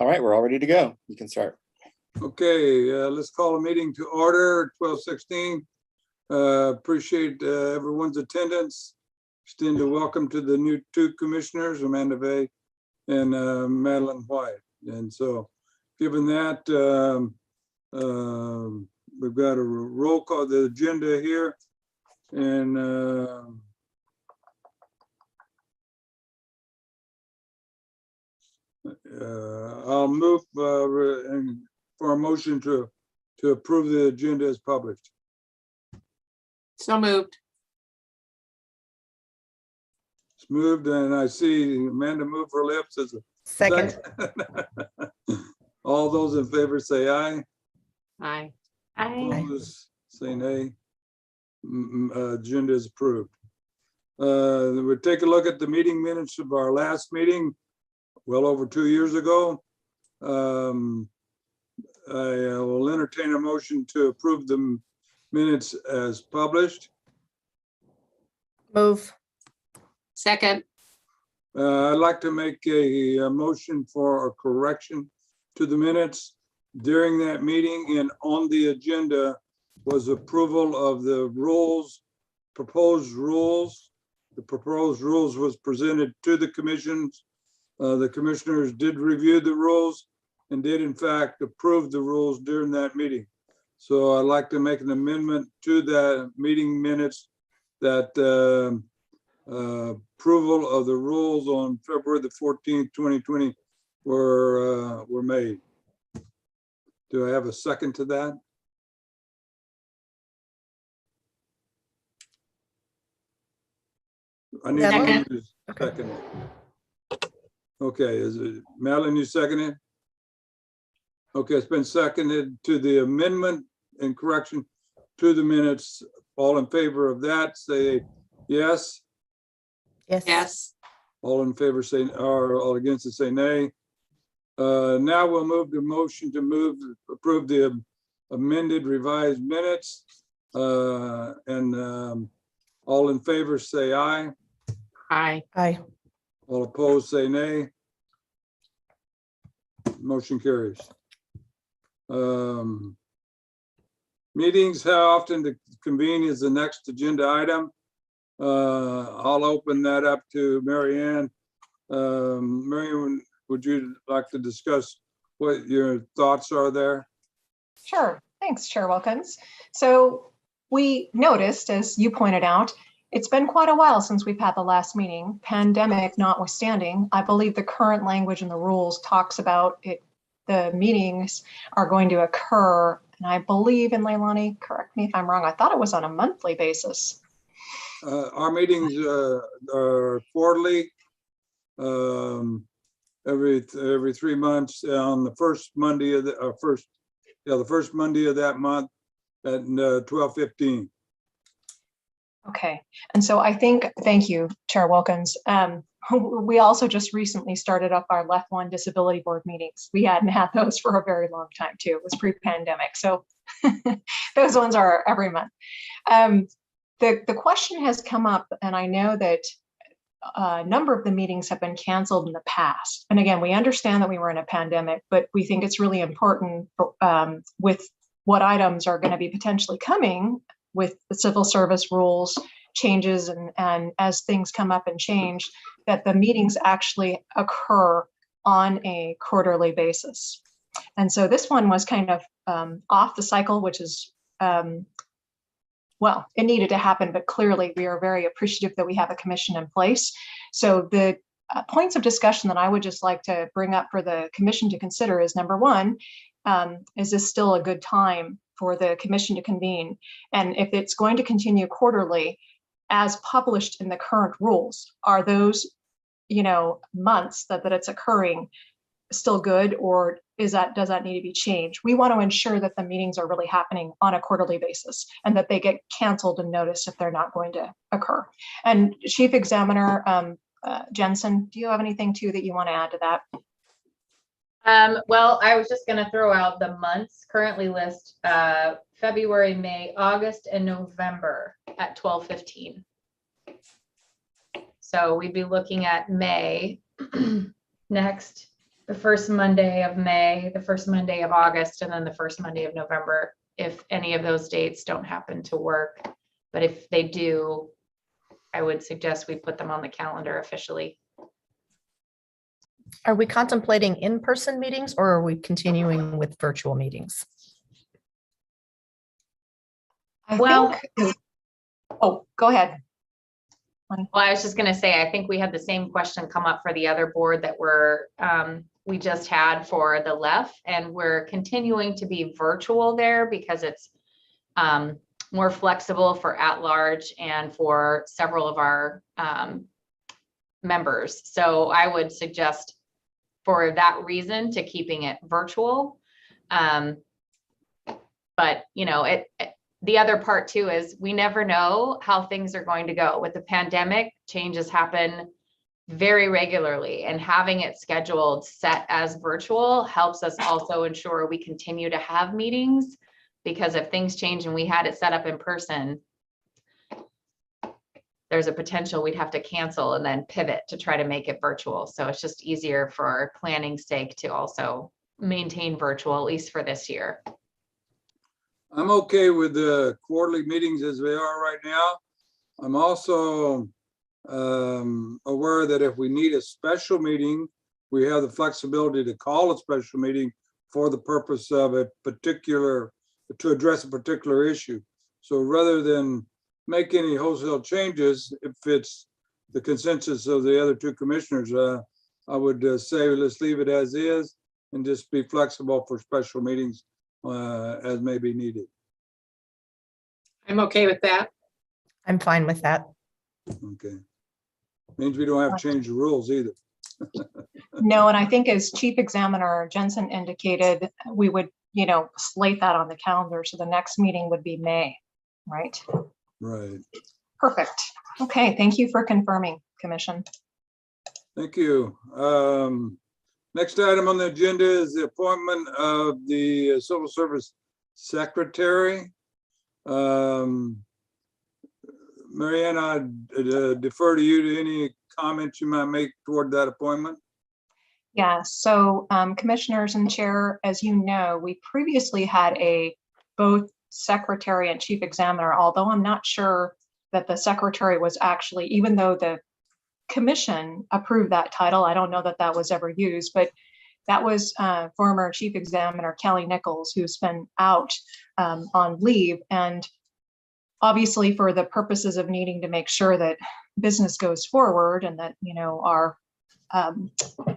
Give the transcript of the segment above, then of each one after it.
All right, we're all ready to go. You can start. Okay, let's call a meeting to order, 12:16. Appreciate everyone's attendance. Extend a welcome to the new two commissioners, Amanda Vey and Madeline White. And so, given that, we've got a roll call, the agenda here, and I'll move for a motion to approve the agenda as published. So moved. It's moved, and I see Amanda move her lips as a Second. All those in favor say aye. Aye. Opposed, say nay. Agenda is approved. We'll take a look at the meeting minutes of our last meeting, well over 2 years ago. I will entertain a motion to approve the minutes as published. Move. Second. I'd like to make a motion for a correction to the minutes. During that meeting and on the agenda was approval of the rules, proposed rules. The proposed rules was presented to the commissions. The commissioners did review the rules and did in fact approve the rules during that meeting. So I'd like to make an amendment to that meeting minutes that approval of the rules on February the 14th, 2020 were made. Do I have a second to that? I need Second. to second it. Okay, is it Madeline, you second it? Okay, it's been seconded to the amendment and correction to the minutes. All in favor of that, say yes. Yes. Yes. All in favor say, or all against it, say nay. Now we'll move the motion to approve the amended revised minutes. All in favor say aye. Aye. Aye. All opposed say nay. Motion carries. Meetings, how often to convene is the next agenda item. I'll open that up to Mary Ann. Mary Ann, would you like to discuss what your thoughts are there? Sure. Thanks, Chair Wilkins. So we noticed, as you pointed out, it's been quite a while since we've had the last meeting, pandemic notwithstanding. I believe the current language in the rules talks about it. The meetings are going to occur, and I believe, and Leilani, correct me if I'm wrong, I thought it was on a monthly basis. Our meetings are quarterly, every 3 months on the first Monday of the first Monday of that month at 12:15. Okay, and so I think, thank you, Chair Wilkins. We also just recently started up our Left One Disability Board meetings. We hadn't had those for a very long time too. It was pre-pandemic, so those ones are every month. The question has come up, and I know that a number of the meetings have been canceled in the past. And again, we understand that we were in a pandemic, but we think it's really important for, with what items are going to be potentially coming with the civil service rules changes and as things come up and change, that the meetings actually occur on a quarterly basis. And so this one was kind of off the cycle, which is, well, it needed to happen, but clearly we are very appreciative that we have a commission in place. So the points of discussion that I would just like to bring up for the commission to consider is, number one, is this still a good time for the commission to convene? And if it's going to continue quarterly, as published in the current rules, are those, months that it's occurring still good, or does that need to be changed? We want to ensure that the meetings are really happening on a quarterly basis and that they get canceled and noticed if they're not going to occur. And Chief Examiner Jensen, do you have anything too that you want to add to that? Well, I was just going to throw out the months currently list February, May, August, and November at 12:15. So we'd be looking at May next, the first Monday of May, the first Monday of August, and then the first Monday of November, if any of those dates don't happen to work. But if they do, I would suggest we put them on the calendar officially. Are we contemplating in-person meetings or are we continuing with virtual meetings? I Well- think, oh, go ahead. Well, I was just gonna say, I think we had the same question come up for the other board that we just had for the LEF, and we're continuing to be virtual there because it's more flexible for at-large and for several of our members. So I would suggest for that reason to keeping it virtual. But you know, the other part too is we never know how things are going to go. With the pandemic, changes happen very regularly, and having it scheduled set as virtual helps us also ensure we continue to have meetings, because if things change and we had it set up in person, there's a potential we'd have to cancel and then pivot to try to make it virtual. So it's just easier for planning's sake to also maintain virtual, at least for this year. I'm okay with the quarterly meetings as they are right now. I'm also aware that if we need a special meeting, we have the flexibility to call a special meeting for the purpose of to address a particular issue. So rather than make any wholesale changes, if it's the consensus of the other two commissioners, I would say let's leave it as is and just be flexible for special meetings as may be needed. I'm okay with that. I'm fine with that. Okay. Means we don't have to change the rules either. No, and I think as Chief Examiner Jensen indicated, we would, slate that on the calendar. So the next meeting would be May, right? Right. Perfect. Okay, thank you for confirming, Commission. Thank you. Next item on the agenda is the appointment of the Civil Service Secretary. Marianne, I defer to you to any comments you might make toward that appointment. Yeah, so Commissioners and Chair, as you know, we previously had both Secretary and Chief Examiner, although I'm not sure that the Secretary was actually, even though the Commission approved that title, I don't know that that was ever used, but that was former Chief Examiner Kelly Nichols, who's been out on leave. And obviously for the purposes of needing to make sure that business goes forward and that, our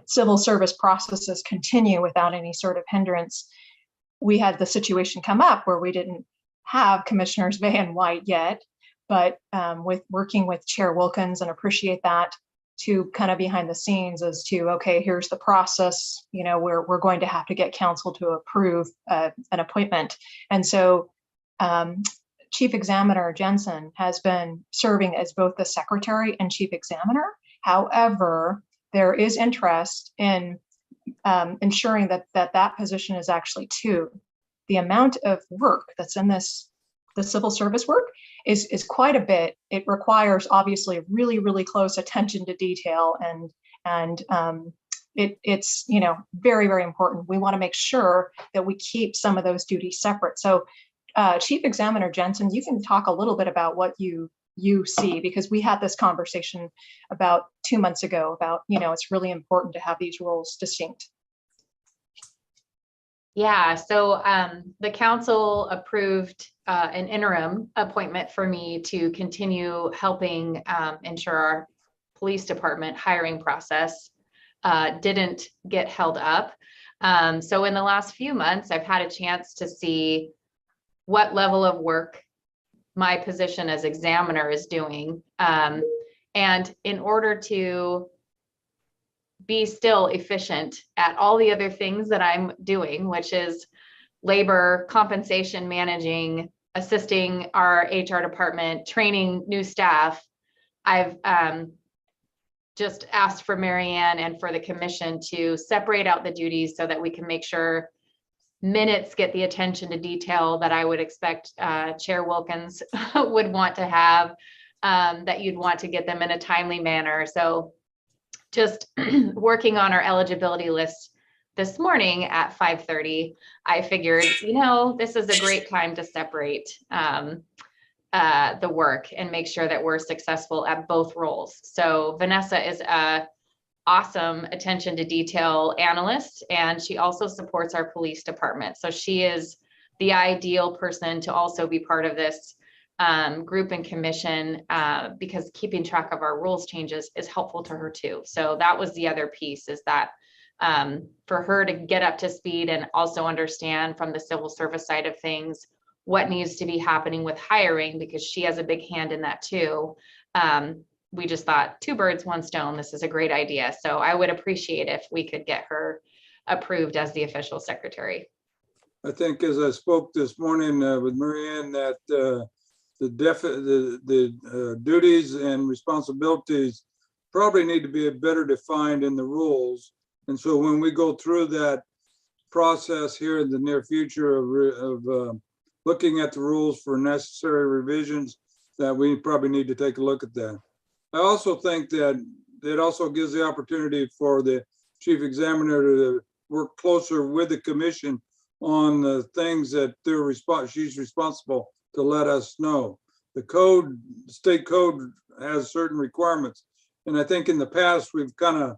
civil service processes continue without any sort of hindrance, we had the situation come up where we didn't have Commissioners Bay and White yet, but with working with Chair Wilkins, and appreciate that, to kind of behind the scenes as to, okay, here's the process, we're going to have to get council to approve an appointment. And so Chief Examiner Jensen has been serving as both the Secretary and Chief Examiner. However, there is interest in ensuring that position is actually two. The amount of work that's in the civil service work is quite a bit. It requires obviously really, really close attention to detail, and it's very, very important. We want to make sure that we keep some of those duties separate. So Chief Examiner Jensen, you can talk a little bit about what you see, because we had this conversation about 2 months ago about, it's really important to have these roles distinct. Yeah, so the council approved an interim appointment for me to continue helping ensure our police department hiring process didn't get held up. So in the last few months, I've had a chance to see what level of work my position as examiner is doing. And in order to be still efficient at all the other things that I'm doing, which is labor, compensation, managing, assisting our HR department, training new staff, I've just asked for Marianne and for the commission to separate out the duties so that we can make sure minutes get the attention to detail that I would expect Chair Wilkins would want to have, that you'd want to get them in a timely manner. So just working on our eligibility list this morning at 5:30, I figured, this is a great time to separate the work and make sure that we're successful at both roles. So Vanessa is a awesome attention to detail analyst, and she also supports our police department. So she is the ideal person to also be part of this group and commission, because keeping track of our rules changes is helpful to her too. So that was the other piece, is that for her to get up to speed and also understand from the civil service side of things what needs to be happening with hiring, because she has a big hand in that too. We just thought, two birds, one stone. This is a great idea. So I would appreciate if we could get her approved as the official secretary. I think as I spoke this morning with Marianne, that the duties and responsibilities probably need to be better defined in the rules. And so when we go through that process here in the near future of looking at the rules for necessary revisions, that we probably need to take a look at that. I also think that it also gives the opportunity for the chief examiner to work closer with the commission on the things that she's responsible to let us know. The state code has certain requirements. And I think in the past, we've kind of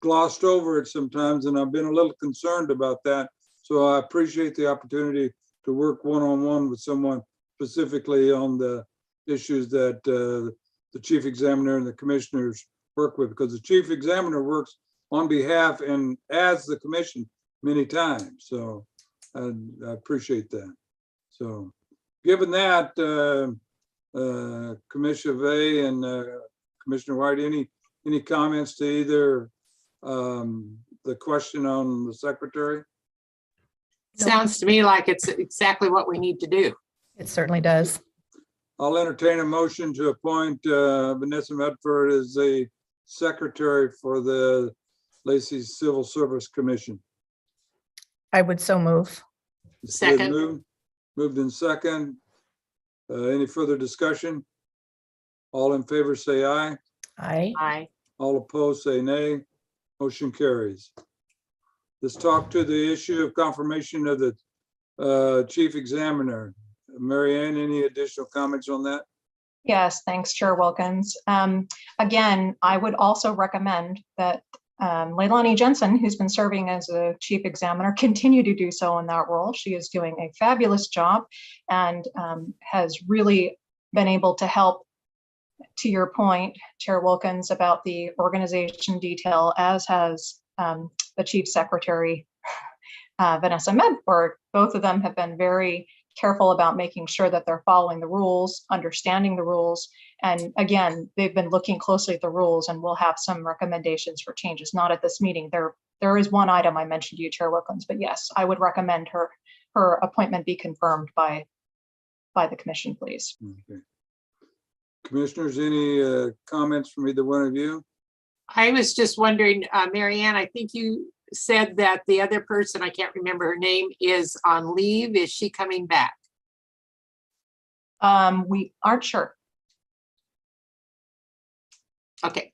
glossed over it sometimes, and I've been a little concerned about that. So I appreciate the opportunity to work one-on-one with someone specifically on the issues that the chief examiner and the commissioners work with, because the chief examiner works on behalf and as the commission many times. So I appreciate that. So given that, Commissioner Vey and Commissioner White, any comments to either the question on the secretary? Sounds to me like it's exactly what we need to do. It certainly does. I'll entertain a motion to appoint Vanessa Medford as a secretary for the Lacey Civil Service Commission. I would so move. It's been Second. Moved in second. Any further discussion? All in favor say aye. Aye. Aye. All opposed say nay. Motion carries. Let's talk to the issue of confirmation of the chief examiner. Marianne, any additional comments on that? Yes, thanks, Chair Wilkins. Again, I would also recommend that Leilani Jensen, who's been serving as a chief examiner, continue to do so in that role. She is doing a fabulous job and has really been able to help, to your point, Chair Wilkins, about the organization detail, as has the chief secretary, Vanessa Medford. Both of them have been very careful about making sure that they're following the rules, understanding the rules. And again, they've been looking closely at the rules, and we'll have some recommendations for changes, not at this meeting. There is one item I mentioned to you, Chair Wilkins, but yes, I would recommend her appointment be confirmed by the commission, please. Okay. Commissioners, any comments from either one of you? I was just wondering, Marianne, I think you said that the other person, I can't remember her name, is on leave. Is she coming back? We aren't sure. Okay.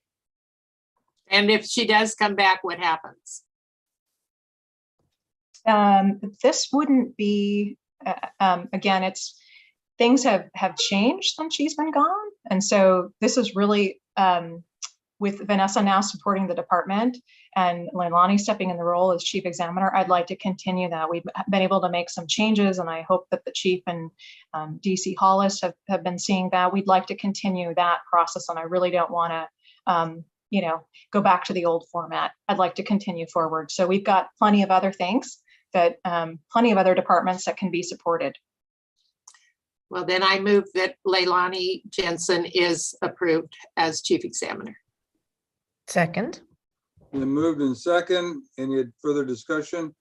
And if she does come back, what happens? This wouldn't be, again, things have changed since she's been gone. And so this is really, with Vanessa now supporting the department and Leilani stepping in the role as chief examiner, I'd like to continue that. We've been able to make some changes, and I hope that the chief and DC Hollis have been seeing that. We'd like to continue that process, and I really don't want to, go back to the old format. I'd like to continue forward. So we've got plenty of other things that, plenty of other departments that can be supported. Well, then I move that Leilani Jensen is approved as chief examiner. Second. Been moved in second. Any further discussion?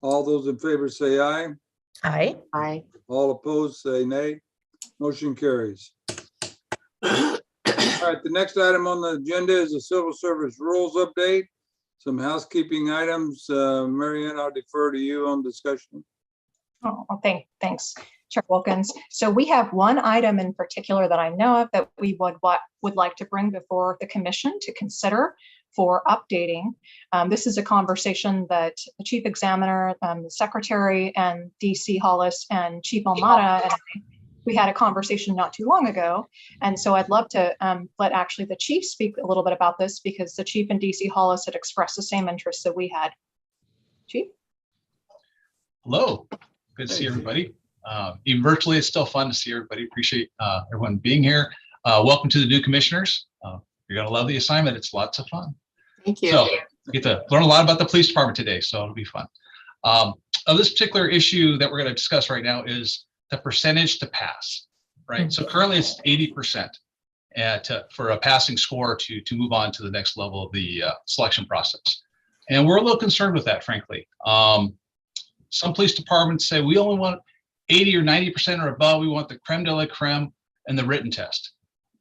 All those in favor say aye. Aye. Aye. All opposed say nay. Motion carries. All right, the next item on the agenda is the civil service rules update. Some housekeeping items. Marianne, I'll defer to you on discussion. Oh, thanks, Chair Wilkins. So we have one item in particular that I know of that we would like to bring before the commission to consider for updating. This is a conversation that the chief examiner, the secretary, and DC Hollis and Chief Almada and we had a conversation not too long ago. And so I'd love to let actually the chief speak a little bit about this, because the chief and DC Hollis had expressed the same interests that we had. Chief? Hello, good to see everybody. Even virtually, it's still fun to see everybody. Appreciate everyone being here. Welcome to the new commissioners. You're gonna love the assignment. It's lots of fun. Thank you. So you get to learn a lot about the police department today, so it'll be fun. Of this particular issue that we're gonna discuss right now is the percentage to pass, right? So currently it's 80% for a passing score to move on to the next level of the selection process. And we're a little concerned with that, frankly. Some police departments say we only want 80 or 90% or above. We want the creme de la creme and the written test.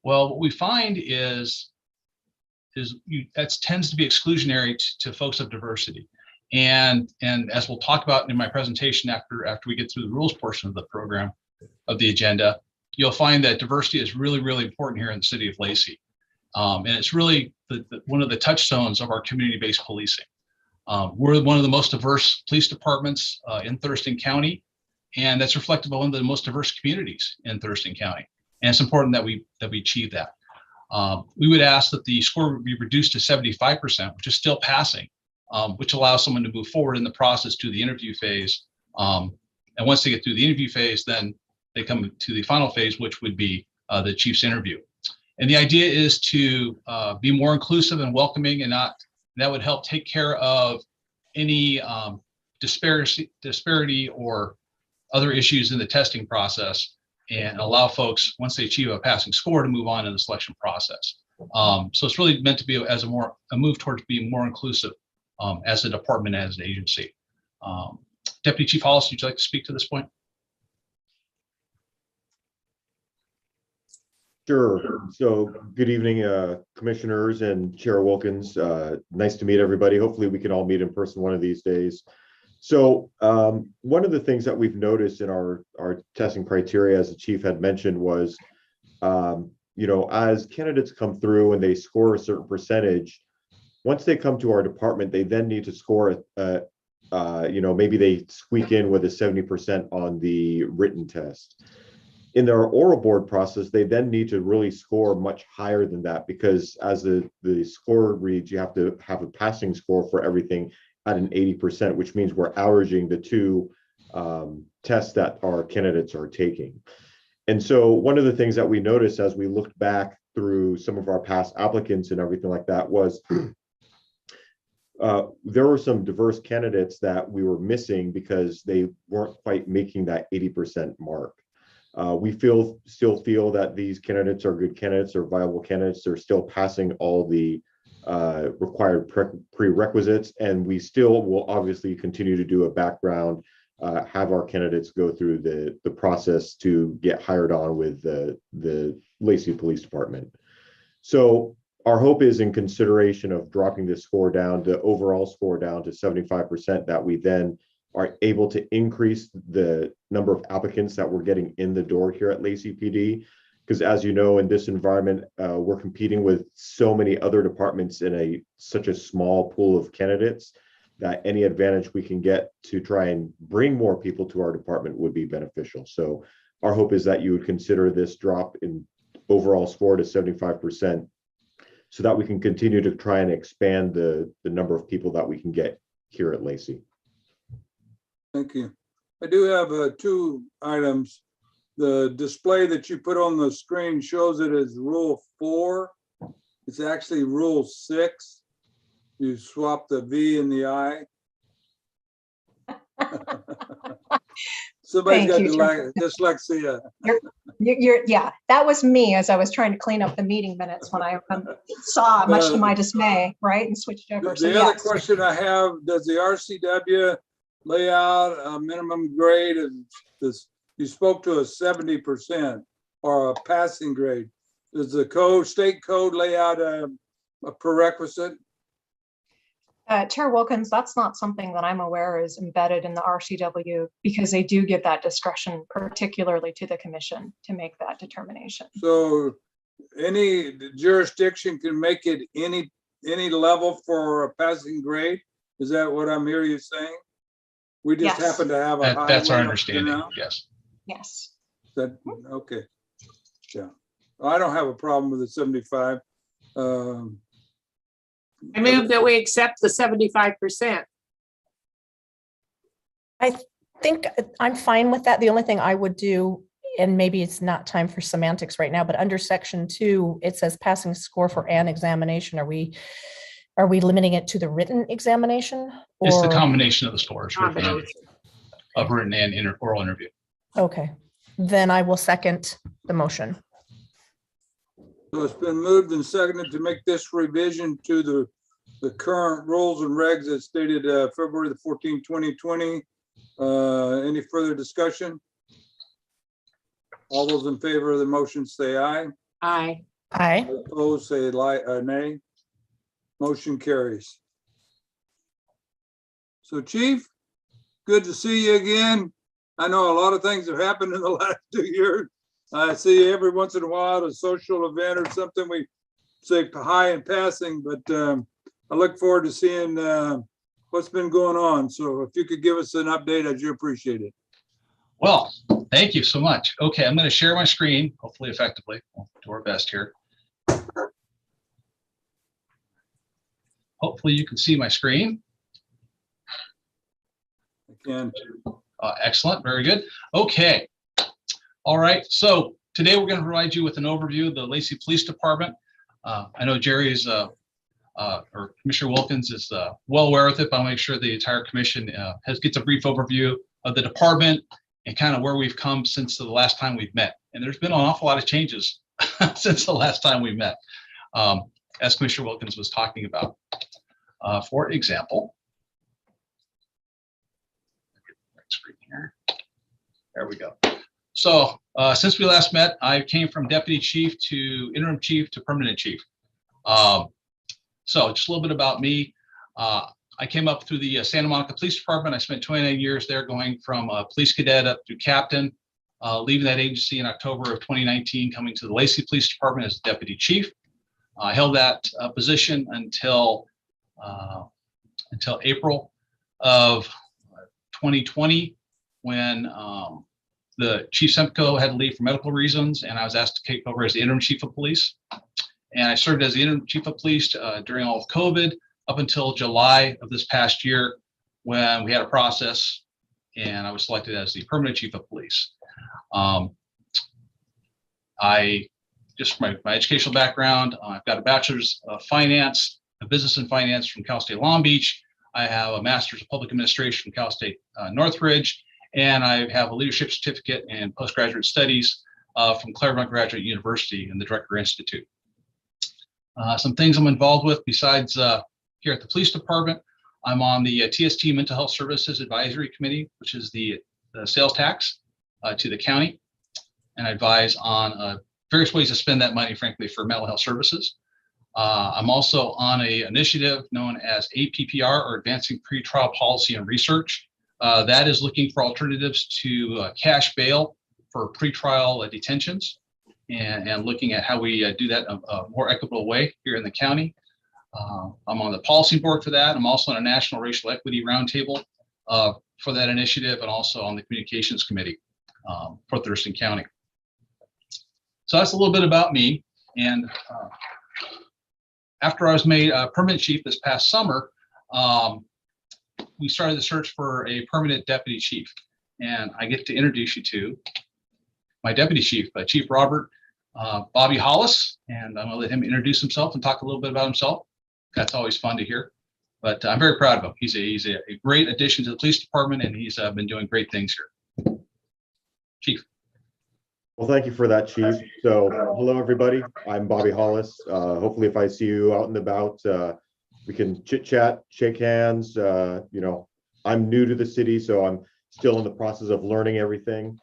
Well, what we find is that tends to be exclusionary to folks of diversity. And as we'll talk about in my presentation after we get through the rules portion of the program, of the agenda, you'll find that diversity is really, really important here in the city of Lacey. And it's really one of the touchstones of our community-based policing. We're one of the most diverse police departments in Thurston County, and that's reflective of one of the most diverse communities in Thurston County. And it's important that we achieve that. We would ask that the score would be reduced to 75%, which is still passing, which allows someone to move forward in the process to the interview phase. And once they get through the interview phase, then they come to the final phase, which would be the chief's interview. And the idea is to be more inclusive and welcoming, and that would help take care of any disparity or other issues in the testing process, and allow folks, once they achieve a passing score, to move on in the selection process. So it's really meant to be as a move towards being more inclusive as a department, as an agency. Deputy Chief Hollis, would you like to speak to this point? Sure. So good evening, commissioners and Chair Wilkins. Nice to meet everybody. Hopefully we can all meet in person one of these days. So one of the things that we've noticed in our testing criteria, as the chief had mentioned, was, as candidates come through and they score a certain percentage, once they come to our department, they then need to score, maybe they squeak in with a 70% on the written test. In their oral board process, they then need to really score much higher than that, because as the score reads, you have to have a passing score for everything at an 80%, which means we're averaging the two tests that our candidates are taking. And so one of the things that we noticed as we looked back through some of our past applicants and everything like that was there were some diverse candidates that we were missing because they weren't quite making that 80% mark. We still feel that these candidates are good candidates, or viable candidates. They're still passing all the required prerequisites, and we still will obviously continue to do a background, have our candidates go through the process to get hired on with the Lacey Police Department. So our hope is, in consideration of dropping the score down, the overall score down to 75%, that we then are able to increase the number of applicants that we're getting in the door here at Lacey PD. Because as you know, in this environment, we're competing with so many other departments in such a small pool of candidates, that any advantage we can get to try and bring more people to our department would be beneficial. So our hope is that you would consider this drop in overall score to 75%, so that we can continue to try and expand the number of people that we can get here at Lacey. Thank you. I do have two items. The display that you put on the screen shows it as Rule 4. It's actually Rule 6. You swap the V and the I. Somebody's got dyslexia. Yeah, that was me as I was trying to clean up the meeting minutes when I saw, much to my dismay, right, and switched over. The other question I have, does the RCW lay out a minimum grade of this? You spoke to a 70% or a passing grade. Does the state code lay out a prerequisite? Chair Wilkins, that's not something that I'm aware is embedded in the RCW, because they do give that discretion, particularly to the commission, to make that determination. So any jurisdiction can make it any level for a passing grade? Is that what I'm hearing you saying? We just Yes. happen to have a high. That's our one up to understanding, now? yes. Yes. That, okay. Yeah, I don't have a problem with the 75. I move that we accept the 75%. I think I'm fine with that. The only thing I would do, and maybe it's not time for semantics right now, but under section 2, it says passing score for an examination. Are we limiting it to the written examination? It's the or- combination of the scores of Combination. written and oral interview. Okay, then I will second the motion. So it's been moved and seconded to make this revision to the current rules and regs as stated February the 14th, 2020. Any further discussion? All those in favor of the motion say aye. Aye. Aye. Opposed, say nay. Motion carries. So Chief, good to see you again. I know a lot of things have happened in the last 2 years. I see you every once in a while at a social event or something. We say hi in passing, but I look forward to seeing what's been going on. So if you could give us an update, I'd appreciate it. Well, thank you so much. Okay, I'm going to share my screen, hopefully effectively. We'll do our best here. Hopefully you can see my screen. And Excellent, very good. Okay. All right, so today we're going to provide you with an overview of the Lacey Police Department. I know Jerry is, or Commissioner Wilkins is well aware of it, but I'll make sure the entire commission gets a brief overview of the department and kind of where we've come since the last time we've met. And there's been an awful lot of changes since the last time we met, as Commissioner Wilkins was talking about. For example, screen here. There we go. So since we last met, I came from deputy chief to interim chief to permanent chief. So just a little bit about me. I came up through the Santa Monica Police Department. I spent 29 years there, going from a police cadet up to captain, leaving that agency in October of 2019, coming to the Lacey Police Department as deputy chief. I held that position until April of 2020, when the Chief Semco had to leave for medical reasons, and I was asked to take over as the interim chief of police. And I served as the interim chief of police during all of COVID up until July of this past year, when we had a process and I was selected as the permanent chief of police. I just my educational background, I've got a bachelor's of finance, a business and finance from Cal State Long Beach. I have a master's of public administration from Cal State Northridge, and I have a leadership certificate in postgraduate studies from Claremont Graduate University and the Drucker Institute. Some things I'm involved with besides here at the police department, I'm on the TST Mental Health Services Advisory Committee, which is the sales tax to the county, and I advise on various ways to spend that money, frankly, for mental health services. I'm also on an initiative known as APPR, or Advancing Pretrial Policy and Research. That is looking for alternatives to cash bail for pretrial detentions, and looking at how we do that in a more equitable way here in the county. I'm on the policy board for that. I'm also on a National Racial Equity Roundtable for that initiative, and also on the communications committee for Thurston County. So that's a little bit about me. And after I was made permanent chief this past summer, we started the search for a permanent deputy chief. And I get to introduce you to my deputy chief, Chief Robert Bobby Hollis. And I'm gonna let him introduce himself and talk a little bit about himself. That's always fun to hear. But I'm very proud of him. He's a great addition to the police department, and he's been doing great things here. Chief. Well, thank you for that, Chief. So hello, everybody. I'm Bobby Hollis. Hopefully if I see you out and about, we can chit chat, shake hands. You know, I'm new to the city, so I'm still in the process of learning everything.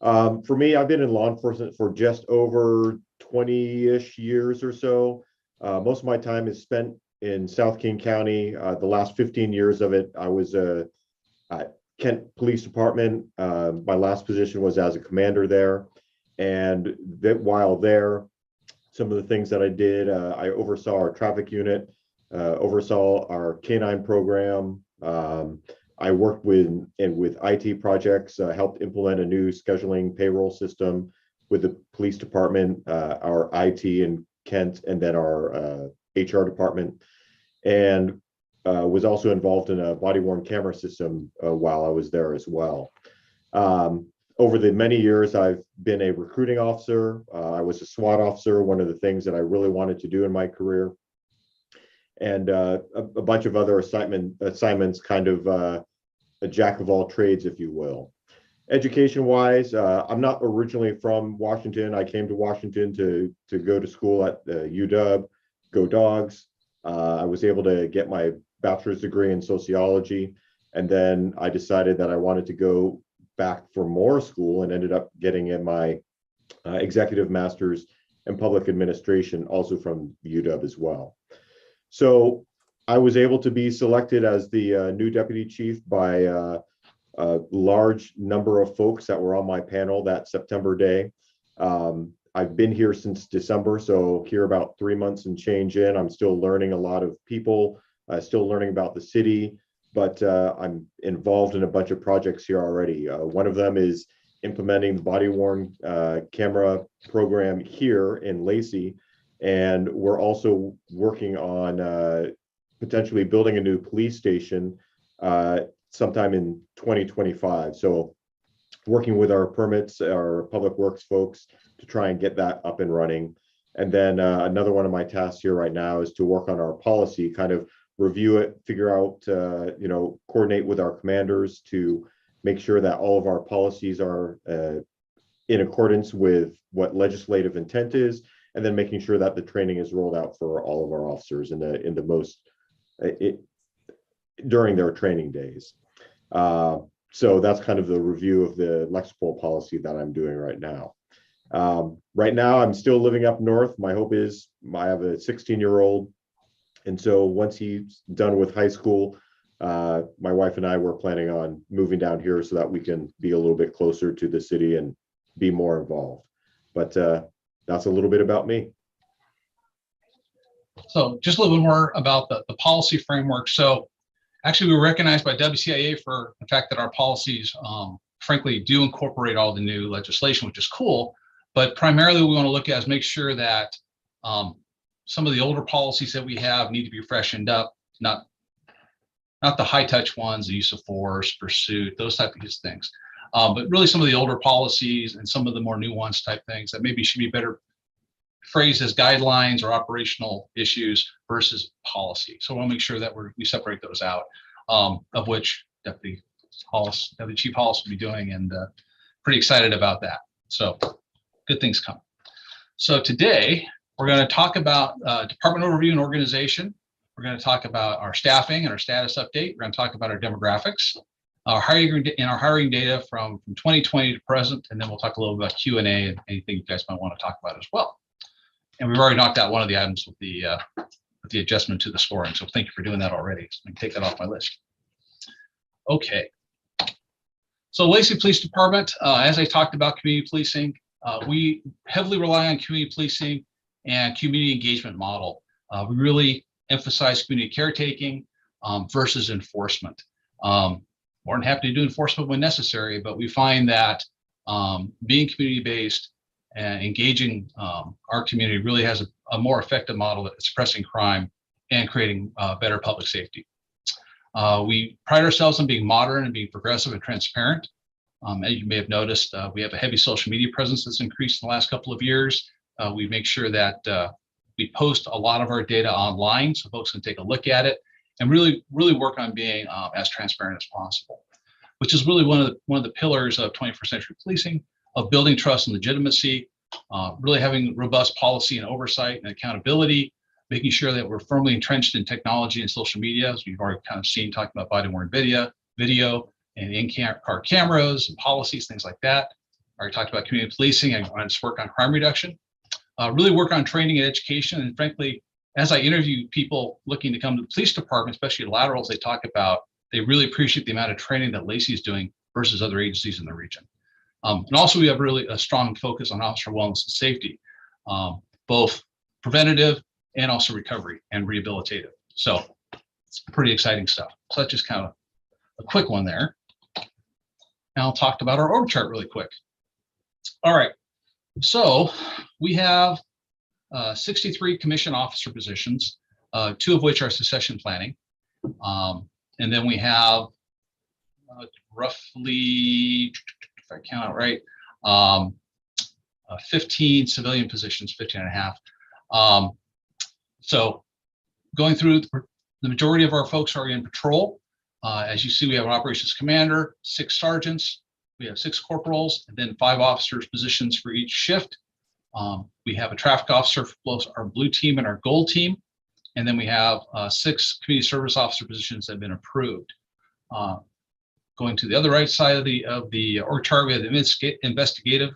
For me, I've been in law enforcement for just over 20-ish years or so. Most of my time is spent in South King County. The last 15 years of it, I was at Kent Police Department. My last position was as a commander there. And that while there, some of the things that I did, I oversaw our traffic unit, oversaw our K9 program. I worked with IT projects, helped implement a new scheduling payroll system with the police department, our IT in Kent, and then our HR department, and was also involved in a body-worn camera system while I was there as well. Over the many years, I've been a recruiting officer. I was a SWAT officer, one of the things that I really wanted to do in my career, and a bunch of other assignments, kind of a jack of all trades, if you will. Education-wise, I'm not originally from Washington. I came to Washington to go to school at UW, go Dogs. I was able to get my bachelor's degree in sociology, and then I decided that I wanted to go back for more school and ended up getting in my executive master's in public administration, also from UW as well. So I was able to be selected as the new deputy chief by a large number of folks that were on my panel that September day. I've been here since December, so here about 3 months and change in. I'm still learning a lot of people, still learning about the city, but I'm involved in a bunch of projects here already. One of them is implementing the body-worn camera program here in Lacey, and we're also working on potentially building a new police station sometime in 2025. So working with our permits, our public works folks to try and get that up and running. And then another one of my tasks here right now is to work on our policy, kind of review it, figure out, coordinate with our commanders to make sure that all of our policies are in accordance with what legislative intent is, and then making sure that the training is rolled out for all of our officers during their training days. So that's kind of the review of the Lexipol policy that I'm doing right now. Right now, I'm still living up north. My hope is I have a 16-year-old. And so once he's done with high school, my wife and I were planning on moving down here so that we can be a little bit closer to the city and be more involved. But that's a little bit about me. So just a little bit more about the policy framework. So actually, we were recognized by WCIA for the fact that our policies, frankly, do incorporate all the new legislation, which is cool. But primarily, what we want to look at is make sure that some of the older policies that we have need to be freshened up, not the high touch ones, the use of force, pursuit, those type of things. But really some of the older policies and some of the more nuanced type things that maybe should be better phrased as guidelines or operational issues versus policy. So we'll make sure that we separate those out, of which Deputy Chief Hollis will be doing, and pretty excited about that. So good things come. So today we're going to talk about department overview and organization. We're going to talk about our staffing and our status update. We're going to talk about our demographics, our hiring data from 2020 to present, and then we'll talk a little about Q&A and anything you guys might want to talk about as well. And we've already knocked out one of the items with the adjustment to the scoring. So thank you for doing that already. So I can take that off my list. Okay. So Lacey Police Department, as I talked about community policing, we heavily rely on community policing and community engagement model. We really emphasize community caretaking versus enforcement. More than happy to do enforcement when necessary, but we find that being community-based and engaging our community really has a more effective model at suppressing crime and creating better public safety. We pride ourselves on being modern and being progressive and transparent. As you may have noticed, we have a heavy social media presence that's increased in the last couple of years. We make sure that we post a lot of our data online so folks can take a look at it and really work on being as transparent as possible, which is really one of the pillars of 21st century policing, of building trust and legitimacy, really having robust policy and oversight and accountability, making sure that we're firmly entrenched in technology and social media, as we've already kind of seen, talking about body-worn video and in-car cameras and policies, things like that. I already talked about community policing and just work on crime reduction. Really work on training and education. And frankly, as I interview people looking to come to the police department, especially laterals, they talk about, they really appreciate the amount of training that Lacey is doing versus other agencies in the region. And also we have really a strong focus on officer wellness and safety, both preventative and also recovery and rehabilitative. So it's pretty exciting stuff. So that's just kind of a quick one there. Now I'll talk about our org chart really quick. All right, so we have 63 commission officer positions, 2 of which are succession planning. And then we have roughly, if I count it right, 15 civilian positions, 15 and a half. So going through, the majority of our folks are in patrol. As you see, we have an operations commander, 6 sergeants, we have 6 corporals, and then 5 officers positions for each shift. We have a traffic officer for both our blue team and our gold team. And then we have 6 community service officer positions that have been approved. Going to the other right side of the org chart, we have the investigative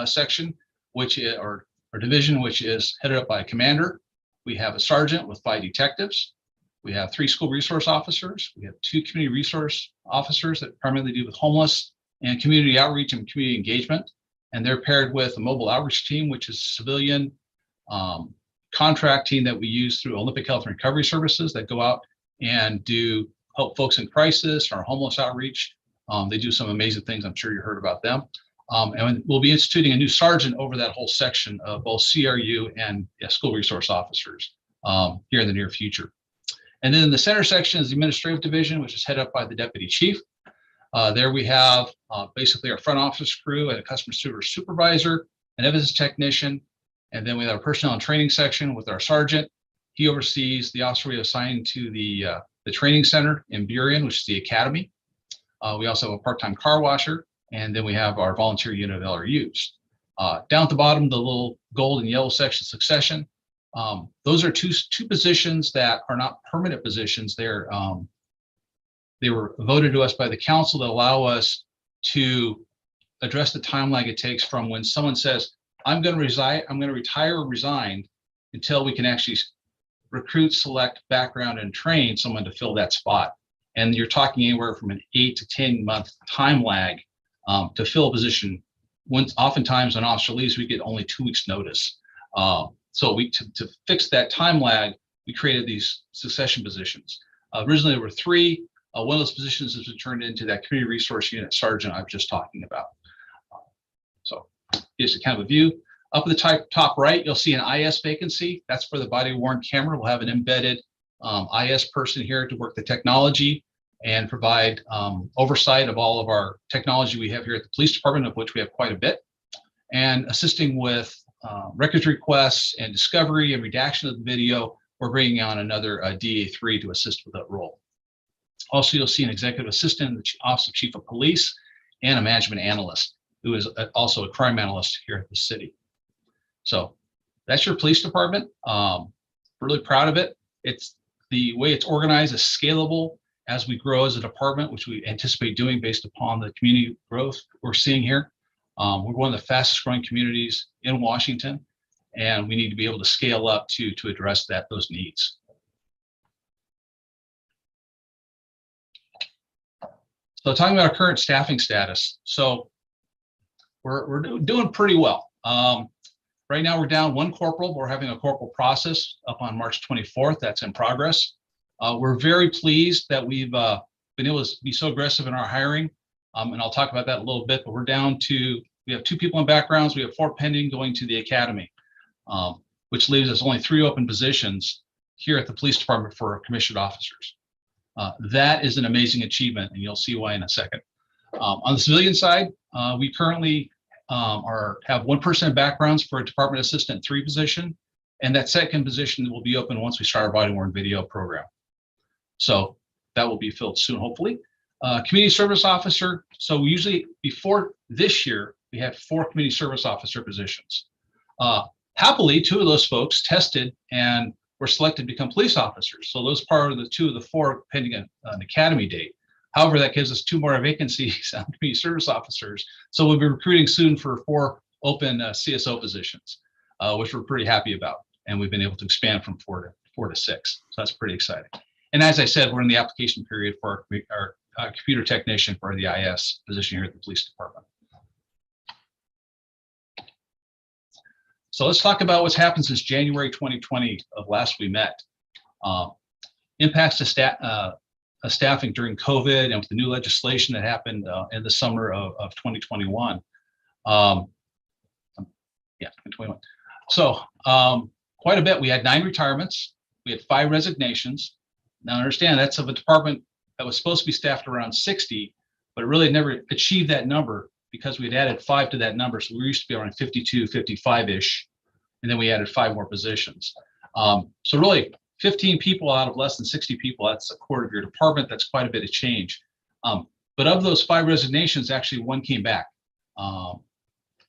section, which is, or division, which is headed up by a commander. We have a sergeant with 5 detectives. We have 3 school resource officers. We have 2 community resource officers that primarily deal with homeless and community outreach and community engagement. And they're paired with a mobile outreach team, which is a civilian contract team that we use through Olympic Health and Recovery Services that go out and do help folks in crisis or homeless outreach. They do some amazing things. I'm sure you heard about them. And we'll be instituting a new sergeant over that whole section of both CRU and school resource officers here in the near future. And then the center section is the administrative division, which is headed up by the deputy chief. There we have basically our front office crew and a customer service supervisor, an evidence technician, and then we have a personnel and training section with our sergeant. He oversees the officer we assigned to the training center in Burien, which is the academy. We also have a part-time car washer, and then we have our volunteer unit of LRUs. Down at the bottom, the little gold and yellow section, succession. Those are two positions that are not permanent positions. They were voted to us by the council that allow us to address the time lag it takes from when someone says, I'm going to retire or resign, until we can actually recruit, select, background, and train someone to fill that spot. And you're talking anywhere from an 8 to 10 month time lag to fill a position. Oftentimes when an officer leaves, we get only 2 weeks notice. So to fix that time lag, we created these succession positions. Originally there were 3. One of those positions has been turned into that community resource unit sergeant I was just talking about. So here's a kind of a view. Up at the top right, you'll see an IS vacancy. That's for the body-worn camera. We'll have an embedded IS person here to work the technology and provide oversight of all of our technology we have here at the police department, of which we have quite a bit, and assisting with records requests and discovery and redaction of the video. We're bringing on another DA3 to assist with that role. Also, you'll see an executive assistant, the Office of Chief of Police, and a management analyst, who is also a crime analyst here at the city. So that's your police department. Really proud of it. It's the way it's organized is scalable as we grow as a department, which we anticipate doing based upon the community growth we're seeing here. We're one of the fastest growing communities in Washington, and we need to be able to scale up to address those needs. So talking about our current staffing status. So we're doing pretty well. Right now we're down 1 corporal, but we're having a corporal process up on March 24th. That's in progress. We're very pleased that we've been able to be so aggressive in our hiring. And I'll talk about that a little bit, but we're down to, we have 2 people in backgrounds. We have 4 pending going to the academy, which leaves us only 3 open positions here at the police department for commissioned officers. That is an amazing achievement, and you'll see why in a second. On the civilian side, we currently have 1 person in backgrounds for a department assistant 3 position, and that second position will be open once we start our body-worn video program. So that will be filled soon, hopefully. Community service officer. So we usually, before this year, we had 4 community service officer positions. Happily, 2 of those folks tested and were selected to become police officers. So those part of the 2 of the 4 pending an academy date. However, that gives us 2 more vacancies on community service officers. So we'll be recruiting soon for 4 open CSO positions, which we're pretty happy about. And we've been able to expand from 4 to 6. So that's pretty exciting. And as I said, we're in the application period for our computer technician for the IS position here at the police department. So let's talk about what's happened since January 2020 of last we met. impacts to staffing during COVID and with the new legislation that happened in the summer of 2021. 2021. So quite a bit. We had 9 retirements. We had 5 resignations. Now understand that's of a department that was supposed to be staffed around 60, but it really never achieved that number because we'd added 5 to that number. So we used to be around 52, 55-ish, and then we added 5 more positions. So really 15 people out of less than 60 people, that's a quarter of your department. That's quite a bit of change. But of those 5 resignations, actually 1 came back.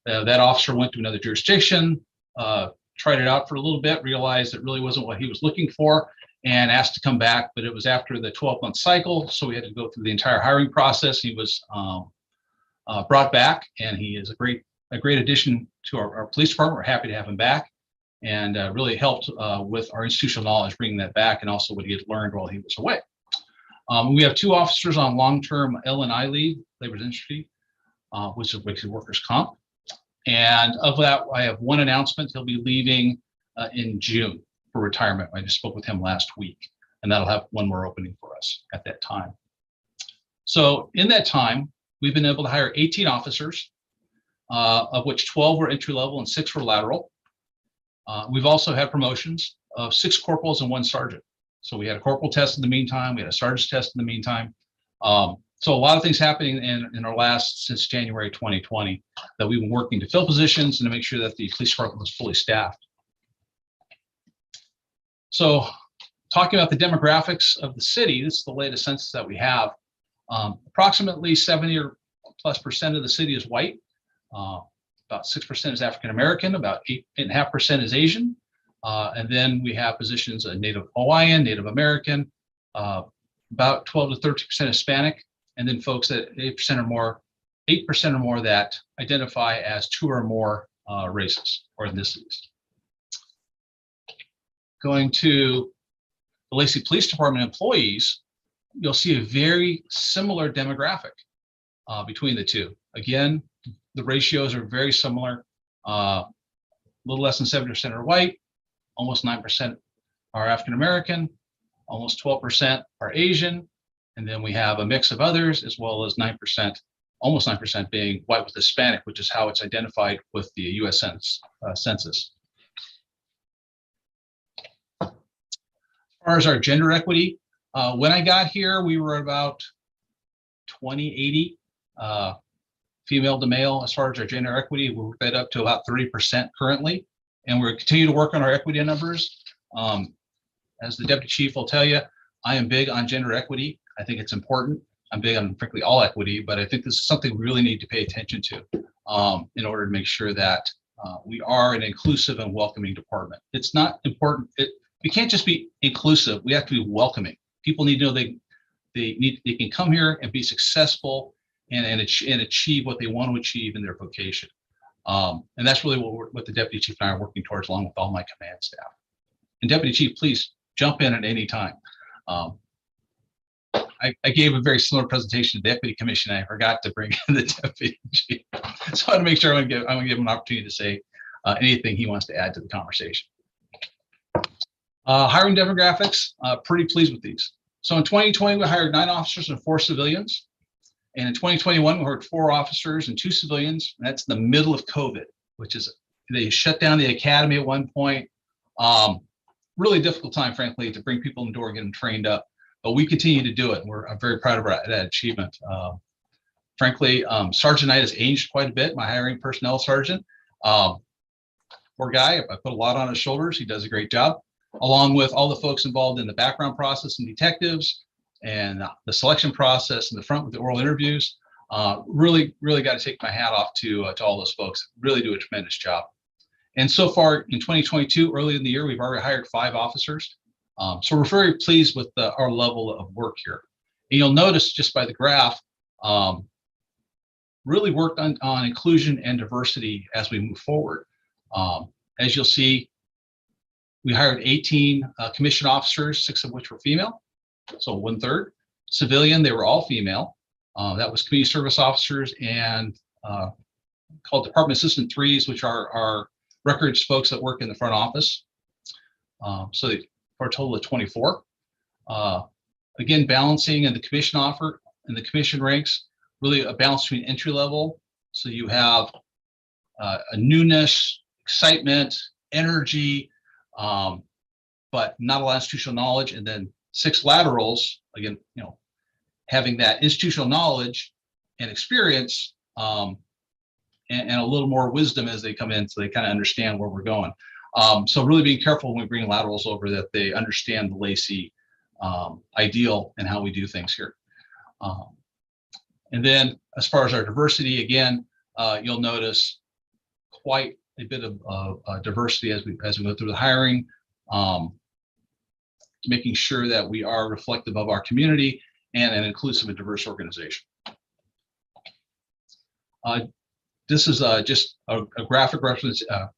That officer went to another jurisdiction, tried it out for a little bit, realized it really wasn't what he was looking for, and asked to come back. But it was after the 12-month cycle, so we had to go through the entire hiring process. He was brought back, and he is a great addition to our police department. We're happy to have him back, and really helped with our institutional knowledge, bringing that back, and also what he had learned while he was away. We have 2 officers on long-term L&I leave, labor industry, which is workers' comp. And of that, I have 1 announcement. He'll be leaving in June for retirement. I just spoke with him last week, and that'll have 1 more opening for us at that time. So in that time, we've been able to hire 18 officers, of which 12 were entry level and 6 were lateral. We've also had promotions of 6 corporals and 1 sergeant. So we had a corporal test in the meantime. We had a sergeant's test in the meantime. So a lot of things happening in our since January 2020 that we've been working to fill positions and to make sure that the police department was fully staffed. So talking about the demographics of the city, this is the latest census that we have. Approximately 70 or plus % of the city is white. About 6% is African American, about 8.5% is Asian. And then we have positions of Native Hawaiian, Native American, about 12 to 13% Hispanic, and then folks that 8% or more that identify as 2 or more races or ethnicities. Going to the Lacey Police Department employees, you'll see a very similar demographic between the 2. Again, the ratios are very similar. A little less than 70% are white, almost 9% are African American, almost 12% are Asian, and then we have a mix of others, as well as 9%, almost 9% being white with Hispanic, which is how it's identified with the U.S. Census. As far as our gender equity, when I got here, we were about 20/80 female to male. As far as our gender equity, we're right up to about 30% currently, and we're continuing to work on our equity numbers. As the deputy chief will tell you, I am big on gender equity. I think it's important. I'm big on, frankly, all equity, but I think this is something we really need to pay attention to in order to make sure that we are an inclusive and welcoming department. It's not important. We can't just be inclusive. We have to be welcoming. People need to know they can come here and be successful and achieve what they want to achieve in their vocation. And that's really what the deputy chief and I are working towards, along with all my command staff. And deputy chief, please jump in at any time. I gave a very similar presentation to the deputy commission. I forgot to bring in the deputy chief, so I want to make sure I'm going to give him an opportunity to say anything he wants to add to the conversation. Hiring demographics, pretty pleased with these. So in 2020, we hired 9 officers and 4 civilians. And in 2021, we hired 4 officers and 2 civilians. And that's in the middle of COVID, which is, they shut down the academy at one point. Really difficult time, frankly, to bring people in the door and get them trained up. But we continue to do it. And I'm very proud of that achievement. Frankly, Sergeant Knight has aged quite a bit, my hiring personnel sergeant. Poor guy, I put a lot on his shoulders. He does a great job, along with all the folks involved in the background process and detectives and the selection process in the front with the oral interviews. Really got to take my hat off to all those folks. Really do a tremendous job. And so far in 2022, early in the year, we've already hired 5 officers. So we're very pleased with our level of work here. And you'll notice just by the graph, really worked on inclusion and diversity as we move forward. As you'll see, we hired 18 commissioned officers, 6 of which were female, so 1/3. Civilian, they were all female. That was community service officers and called Department Assistant 3s, which are our records folks that work in the front office. So for a total of 24. Again, balancing in the commission offer and the commission ranks, really a balance between entry level. So you have a newness, excitement, energy, but not a lot of institutional knowledge. And then 6 laterals, again, having that institutional knowledge and experience, and a little more wisdom as they come in, so they kind of understand where we're going. So really being careful when we bring laterals over that they understand the Lacey ideal and how we do things here. And then as far as our diversity, again, you'll notice quite a bit of diversity as we go through the hiring, making sure that we are reflective of our community and an inclusive and diverse organization. This is just a graphic reference, a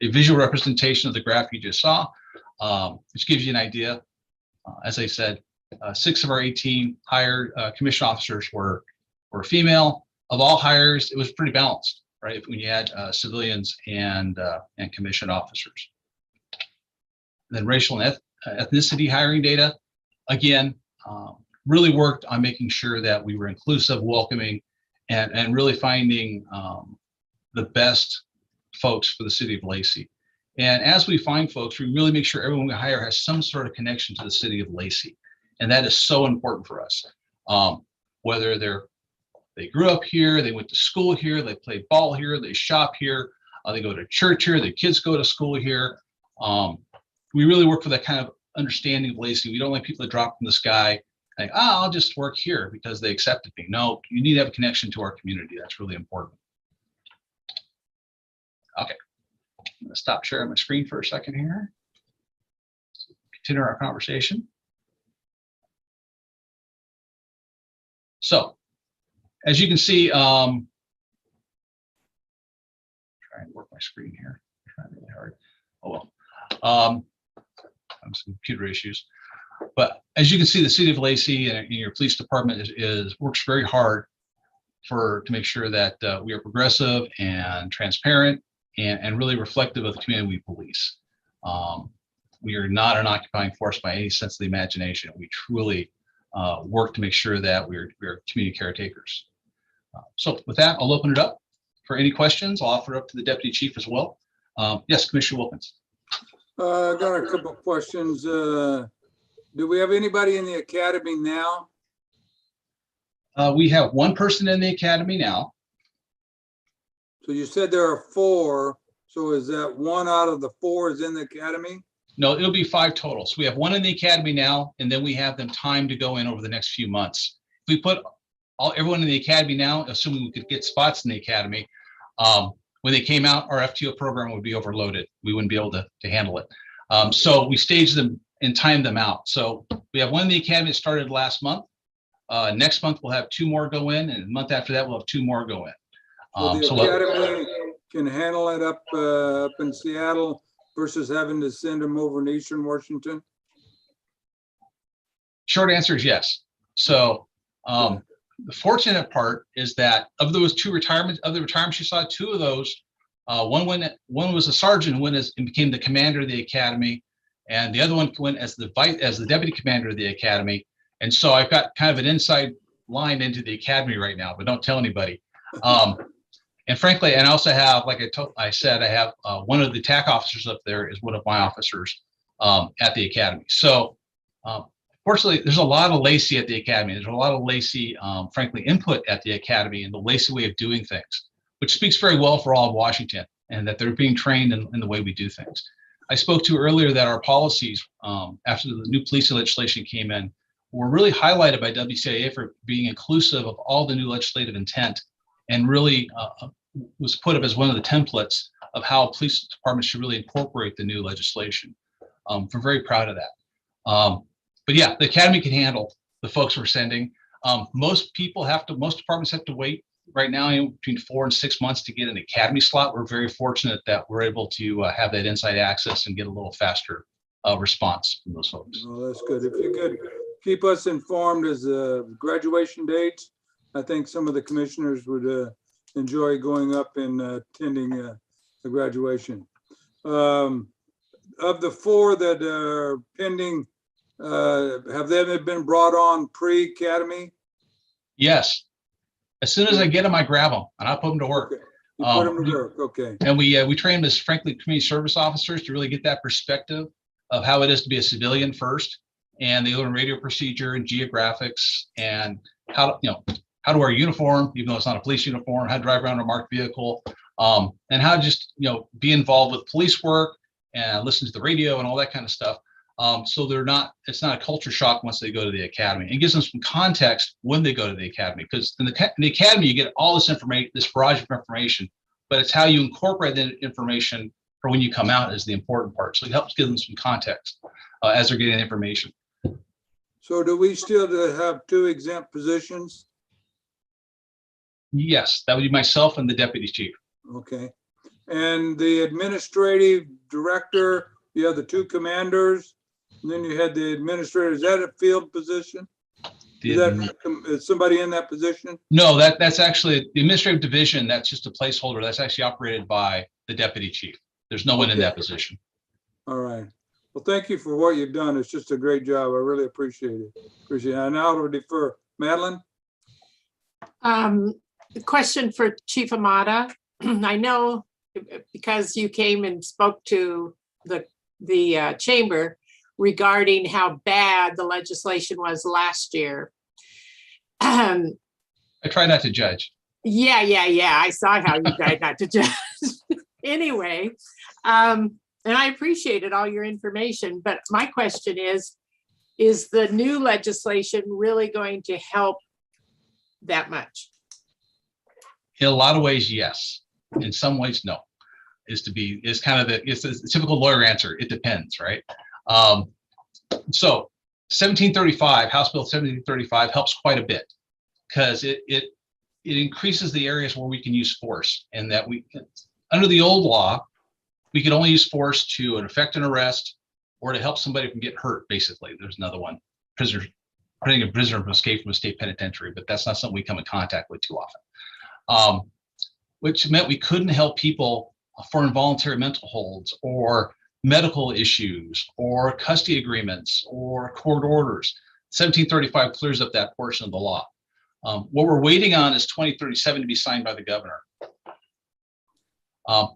visual representation of the graph you just saw, which gives you an idea. As I said, 6 of our 18 hired commission officers were female. Of all hires, it was pretty balanced, right? When you add civilians and commission officers. And then racial and ethnicity hiring data, again, really worked on making sure that we were inclusive, welcoming, and really finding the best folks for the city of Lacey. And as we find folks, we really make sure everyone we hire has some sort of connection to the city of Lacey. And that is so important for us. Whether they grew up here, they went to school here, they play ball here, they shop here, they go to church here, their kids go to school here. We really work for that kind of understanding of Lacey. We don't like people to drop from the sky, like, I'll just work here because they accepted me. No, you need to have a connection to our community. That's really important. Okay, I'm gonna stop sharing my screen for a second here. Continue our conversation. So, as you can see, try and work my screen here. Trying really hard. Oh well. Some computer issues. But as you can see, the city of Lacey and your police department works very hard to make sure that we are progressive and transparent and really reflective of the community we police. We are not an occupying force by any sense of the imagination. We truly work to make sure that we're community caretakers. So with that, I'll open it up for any questions. I'll offer it up to the deputy chief as well. Yes, Commissioner Wilkins. I got a couple of questions. Do we have anybody in the academy now? We have 1 person in the academy now. So you said there are 4. So is that 1 out of the 4 is in the academy? No, it'll be 5 total. So we have 1 in the academy now, and then we have them timed to go in over the next few months. If we put everyone in the academy now, assuming we could get spots in the academy, when they came out, our FTO program would be overloaded. We wouldn't be able to handle it. So we staged them and timed them out. So we have 1 in the academy that started last month. Next month, we'll have 2 more go in, and the month after that, we'll have 2 more go in. So the academy can handle it up in Seattle versus having to send them over to Eastern Washington? Short answer is yes. So the fortunate part is that of those 2 retirements, of the retirements you saw, 2 of those, one was a sergeant, went and became the commander of the academy, and the other one went as the deputy commander of the academy. And so I've got kind of an inside line into the academy right now, but don't tell anybody. And frankly, and I also have, like I said, I have one of the TAC officers up there is one of my officers at the academy. So fortunately, there's a lot of Lacey at the academy. There's a lot of Lacey, frankly, input at the academy and the Lacey way of doing things, which speaks very well for all of Washington, and that they're being trained in the way we do things. I spoke to earlier that our policies, after the new police legislation came in, were really highlighted by WCIA for being inclusive of all the new legislative intent, and really was put up as one of the templates of how police departments should really incorporate the new legislation. We're very proud of that. But yeah, the academy can handle the folks we're sending. Most departments have to wait right now between 4 and 6 months to get an academy slot. We're very fortunate that we're able to have that inside access and get a little faster response from those folks. Oh, that's good. If you could keep us informed as graduation dates, I think some of the commissioners would enjoy going up and attending the graduation. Of the 4 that are pending Have they been brought on pre-academy? Yes. As soon as I get them, I grab them and I put them to work. Okay. You put them to work, okay. And we train them as, frankly, community service officers to really get that perspective of how it is to be a civilian first. And they learn radio procedure and geographics and how to wear a uniform, even though it's not a police uniform, how to drive around a marked vehicle, and how to just, be involved with police work and listen to the radio and all that kind of stuff. So it's not a culture shock once they go to the academy. It gives them some context when they go to the academy, because in the academy, you get all this information, this barrage of information, but it's how you incorporate that information for when you come out is the important part. So it helps give them some context as they're getting the information. So do we still have 2 exempt positions? Yes, that would be myself and the deputy chief. Okay. And the administrative director, you have the 2 commanders, and then you had the administrator. Is that a field position? Is somebody in that position? No, that's actually the administrative division. That's just a placeholder. That's actually operated by the deputy chief. There's no one in that position. All right. Well, thank you for what you've done. It's just a great job. I really appreciate it. I now will defer. Madeline? Question for Chief Amata. I know because you came and spoke to the chamber regarding how bad the legislation was last year. I try not to judge. Yeah. I saw how you tried not to judge. Anyway, and I appreciated all your information, but my question is the new legislation really going to help that much? In a lot of ways, yes. In some ways, no. It's the typical lawyer answer. It depends, right? So 1735, House Bill 1735 helps quite a bit because it increases the areas where we can use force, and that under the old law, we could only use force to effect an arrest or to help somebody from getting hurt, basically. There's another one, putting a prisoner from escape from a state penitentiary, but that's not something we come in contact with too often. Which meant we couldn't help people for involuntary mental holds or medical issues or custody agreements or court orders. 1735 clears up that portion of the law. What we're waiting on is 2037 to be signed by the governor.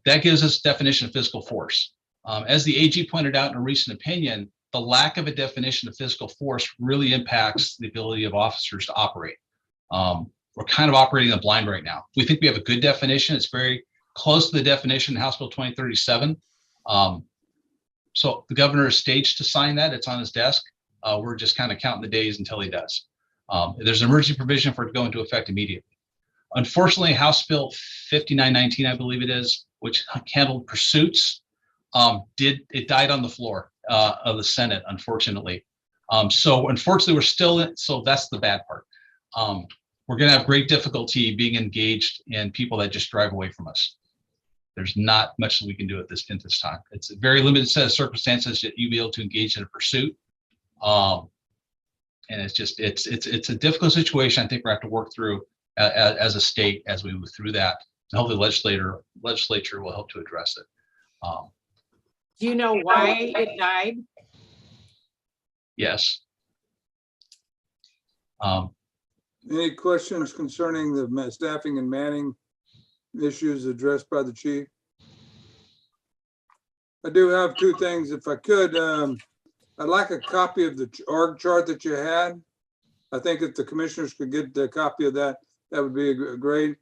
That gives us definition of physical force. As the AG pointed out in a recent opinion, the lack of a definition of physical force really impacts the ability of officers to operate. We're kind of operating in the blind right now. We think we have a good definition. It's very close to the definition in House Bill 2037. So the governor is staged to sign that. It's on his desk. We're just kind of counting the days until he does. There's an emergency provision for it to go into effect immediately. Unfortunately, House Bill 5919, I believe it is, which handled pursuits, it died on the floor of the Senate, unfortunately. So unfortunately, we're still in, so that's the bad part. We're going to have great difficulty being engaged in people that just drive away from us. There's not much that we can do at this time. It's a very limited set of circumstances that you'll be able to engage in a pursuit. And it's a difficult situation. I think we have to work through as a state as we move through that. And hopefully the legislature will help to address it. Do you know why it died? Yes. Any questions concerning the staffing and manning issues addressed by the chief? I do have 2 things. If I could, I'd like a copy of the org chart that you had. I think if the commissioners could get a copy of that, that would be great.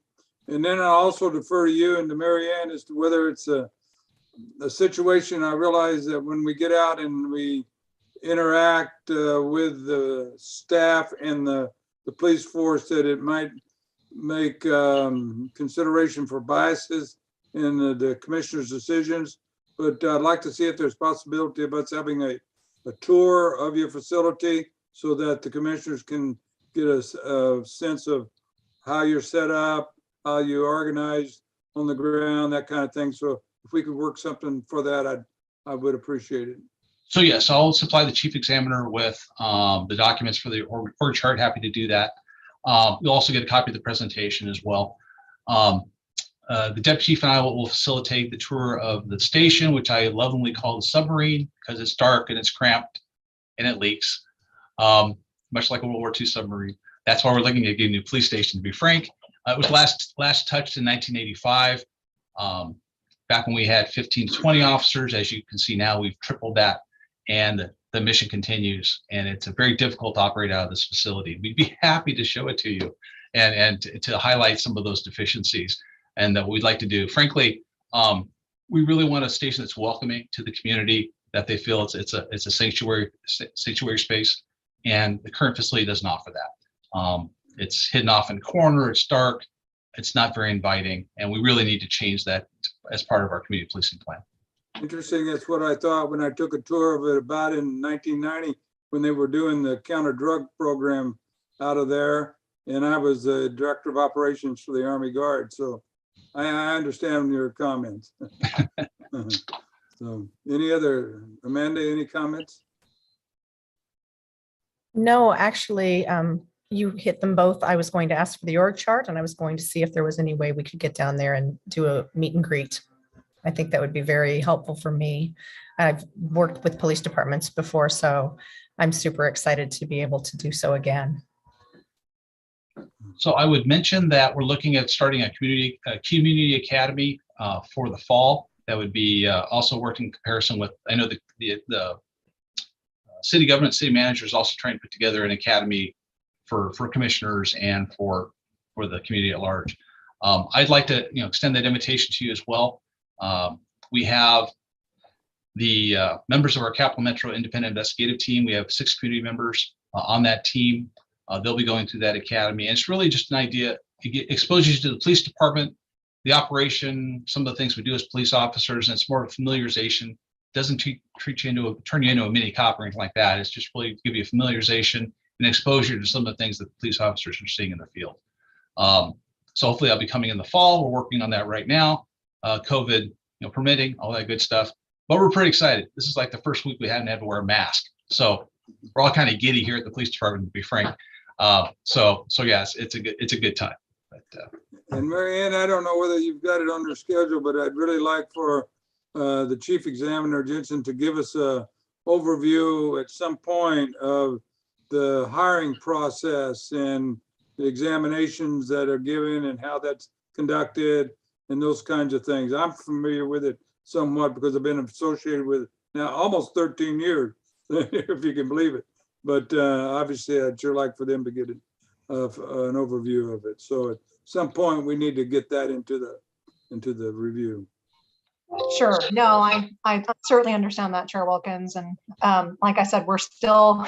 And then I'll also defer to you and to Mary Ann as to whether it's a situation. I realize that when we get out and we interact with the staff and the police force, that it might make consideration for biases in the commissioner's decisions. But I'd like to see if there's possibility of us having a tour of your facility so that the commissioners can get a sense of how you're set up, how you organize on the ground, that kind of thing. So if we could work something for that, I would appreciate it. So yes, I'll supply the chief examiner with the documents for the org chart. Happy to do that. You'll also get a copy of the presentation as well. The deputy chief and I will facilitate the tour of the station, which I lovingly call the submarine because it's dark and it's cramped and it leaks, much like a World War II submarine. That's why we're looking at getting a new police station, to be frank. It was last touched in 1985, back when we had 15 to 20 officers. As you can see now, we've tripled that, and the mission continues, and it's a very difficult to operate out of this facility. We'd be happy to show it to you and to highlight some of those deficiencies, and that we'd like to do. Frankly, we really want a station that's welcoming to the community, that they feel it's a sanctuary space, and the current facility doesn't offer that. It's hidden off in a corner, it's dark, it's not very inviting, and we really need to change that as part of our community policing plan. Interesting. That's what I thought when I took a tour of it about in 1990, when they were doing the counter drug program out of there. And I was the director of operations for the Army Guard. So I understand your comments. So Amanda, any comments? No, actually, you hit them both. I was going to ask for the org chart, and I was going to see if there was any way we could get down there and do a meet and greet. I think that would be very helpful for me. I've worked with police departments before, so I'm super excited to be able to do so again. So I would mention that we're looking at starting a community academy for the fall. That would be also working in comparison with, I know the city government, city manager is also trying to put together an academy for commissioners and for the community at large. I'd like to extend that invitation to you as well. We have the members of our Capital Metro Independent Investigative Team. We have 6 community members on that team. They'll be going through that academy. And it's really just an idea to expose you to the police department, the operation, some of the things we do as police officers, and it's more of a familiarization. It doesn't turn you into a mini cop or anything like that. It's just really give you a familiarization and exposure to some of the things that the police officers are seeing in the field. So hopefully I'll be coming in the fall. We're working on that right now. COVID, permitting, all that good stuff. But we're pretty excited. This is like the first week we haven't had to wear a mask. So we're all kind of giddy here at the police department, to be frank. So yes, it's a good time. But, and Mary Ann, I don't know whether you've got it on your schedule, but I'd really like for the Chief Examiner Jensen to give us a overview at some point of the hiring process and the examinations that are given and how that's conducted and those kinds of things. I'm familiar with it somewhat because I've been associated with it now almost 13 years, if you can believe it. But obviously, I'd sure like for them to get an overview of it. So at some point, we need to get that into the review. Sure. No, I certainly understand that, Chair Wilkins. And like I said, we're still,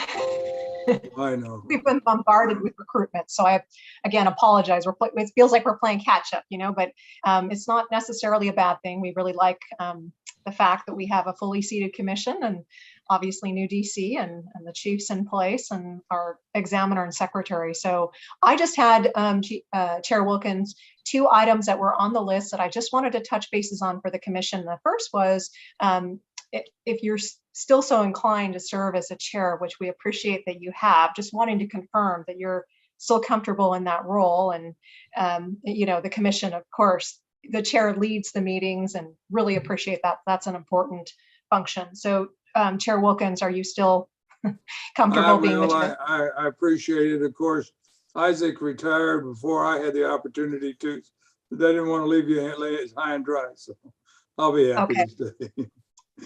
I know. We've been bombarded with recruitment. So I, again, apologize. It feels like we're playing catch up, but it's not necessarily a bad thing. We really like the fact that we have a fully seated commission and obviously new DC and the chiefs in place and our examiner and secretary. So I just had, Chair Wilkins, 2 items that were on the list that I just wanted to touch bases on for the commission. The first was, if you're still so inclined to serve as a chair, which we appreciate that you have, just wanting to confirm that you're still comfortable in that role. And, the commission, of course, the chair leads the meetings and really appreciate that. That's an important function. So Chair Wilkins, are you still comfortable being the chair? I appreciate it. Of course, Isaac retired before I had the opportunity to. They didn't want to leave you high and dry, so I'll be happy to stay.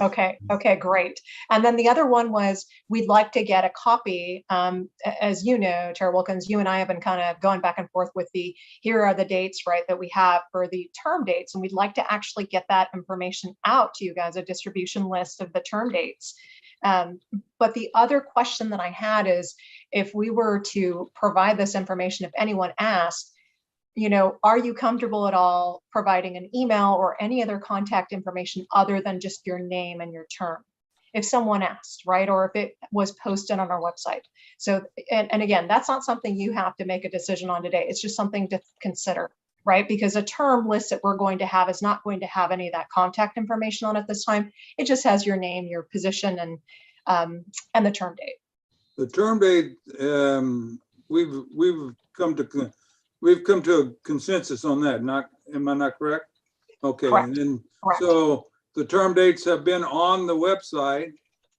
Okay, great. And then the other one was, we'd like to get a copy. As you know, Chair Wilkins, you and I have been kind of going back and forth with here are the dates, right, that we have for the term dates. And we'd like to actually get that information out to you guys, a distribution list of the term dates. But the other question that I had is, if we were to provide this information, if anyone asked, are you comfortable at all providing an email or any other contact information other than just your name and your term? If someone asked, right? Or if it was posted on our website. So, and again, that's not something you have to make a decision on today. It's just something to consider, right? Because a term list that we're going to have is not going to have any of that contact information on it this time. It just has your name, your position, and the term date. The term date, we've come to a consensus on that. Am I not correct? Okay. Correct. And then, Correct. So the term dates have been on the website,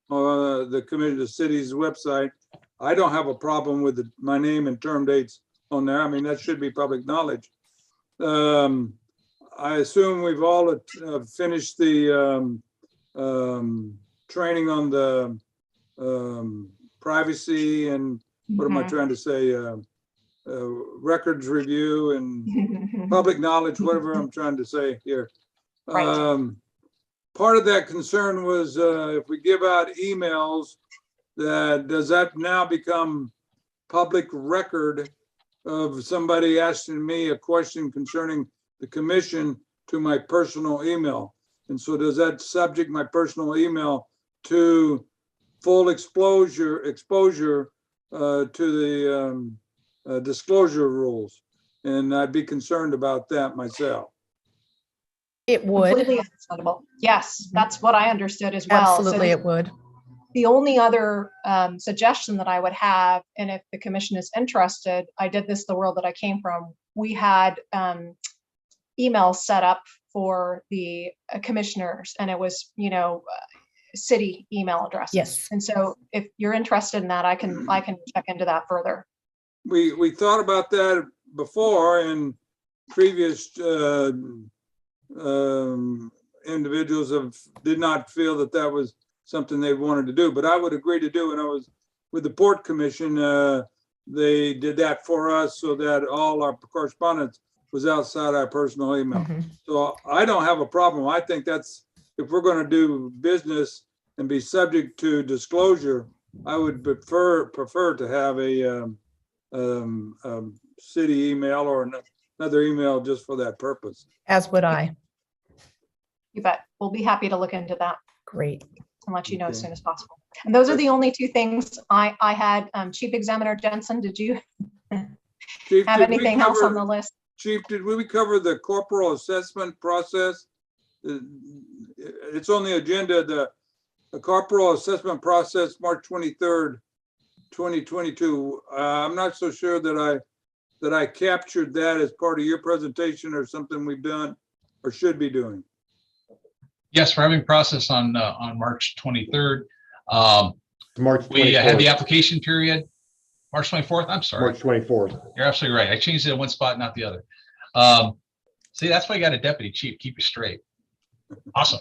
the committee, the city's website. I don't have a problem with my name and term dates on there. I mean, that should be public knowledge. I assume we've all finished the training on the privacy and what am I trying to say? Records review and public knowledge, whatever I'm trying to say here. Right. Part of that concern was if we give out emails, does that now become public record of somebody asking me a question concerning the commission to my personal email? And so does that subject my personal email to full exposure to the disclosure rules? And I'd be concerned about that myself. It would. Completely understandable. Yes, that's what I understood as well. Absolutely, So it would. the only other suggestion that I would have, and if the commission is interested, I did this the world that I came from. We had emails set up for the commissioners, and it was, city email addresses. Yes. And so if you're interested in that, I can check into that further. We thought about that before, and previous individuals did not feel that was something they wanted to do, but I would agree to do. When I was with the Port Commission, they did that for us so that all our correspondence was outside our personal email. So I don't have a problem. I think that's, if we're going to do business and be subject to disclosure, I would prefer to have a city email or another email just for that purpose. As would I. You bet. We'll be happy to look into that Great. and let you know as Okay. soon as possible. And those are the only two things I had. Chief Examiner Jensen, did you Chief, have did we anything else on cover- the list? Chief, did we cover the corporal assessment process? It's on the agenda, the corporal assessment process, March 23rd, 2022. I'm not so sure that I captured that as part of your presentation or something we've done or should be doing. Yes, we're having process on March 23rd. March We had the 24th. application period, March 24th. I'm sorry. March 24th. You're absolutely right. I changed it in one spot, not the other. See, that's why you got a deputy chief, keep you straight. Awesome.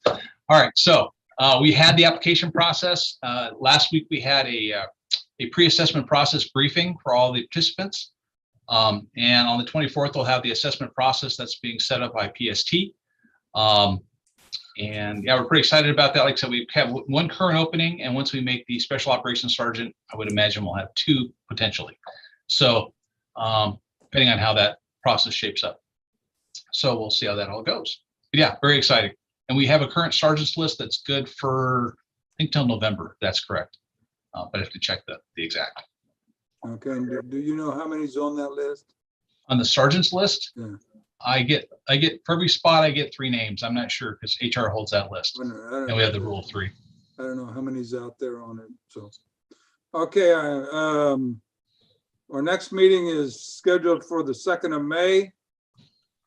All right, so we had the application process. Last week we had a pre-assessment process briefing for all the participants. And on the 24th, we'll have the assessment process that's being set up by PST. And yeah, we're pretty excited about that. Like I said, we have one current opening, and once we make the special operations sergeant, I would imagine we'll have two potentially. So depending on how that process shapes up. So we'll see how that all goes. But yeah, very exciting. And we have a current sergeant's list that's good for, I think, till November. That's correct. But I have to check the exact. Okay, and do you know how many's on that list? On the sergeant's list, Yeah. I get for every spot I get 3 names. I'm not sure because HR holds that list, I don't and we have the rule of 3. I don't know how many's out there on it, so. Okay, our next meeting is scheduled for the 2nd of May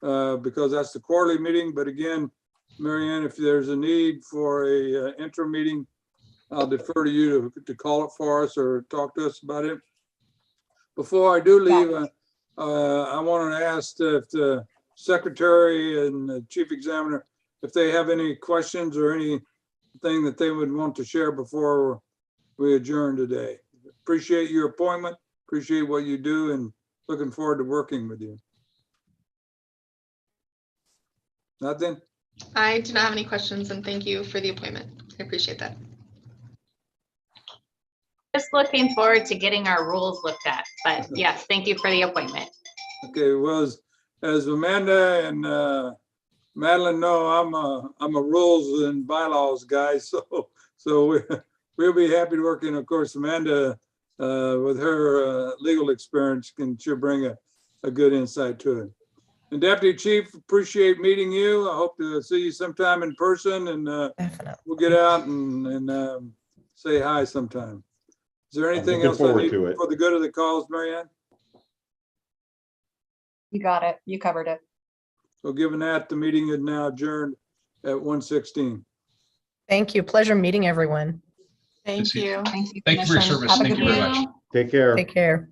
because that's the quarterly meeting. But again, Marianne, if there's a need for a interim meeting, I'll defer to you to call it for us or talk to us about it. Before I do leave, I want to ask if the secretary and the chief examiner, if they have any questions or anything that they would want to share before we adjourn today. Appreciate your appointment, appreciate what you do, and looking forward to working with you. Nothing? I do not have any questions, and thank you for the appointment. I appreciate that. Just looking forward to getting our rules looked at, but yes, thank you for the appointment. Okay, well, as Amanda and Madeline know, I'm a rules and bylaws guy, so we'll be happy to work. And of course, Amanda, with her legal experience, she'll bring a good insight to it. And Deputy Chief, appreciate meeting you. I hope to see you sometime in person, and Definitely. we'll get out and say hi sometime. Is there anything looking else I forward need to it. for the good of the cause, Marianne? You got it. You covered it. So given that, the meeting is now adjourned at 1:16. Thank you. Pleasure meeting everyone. Thank see you. you. Thank you. Thank you for your Commission. service. Have a Thank good you very week. much. Take care. Take care.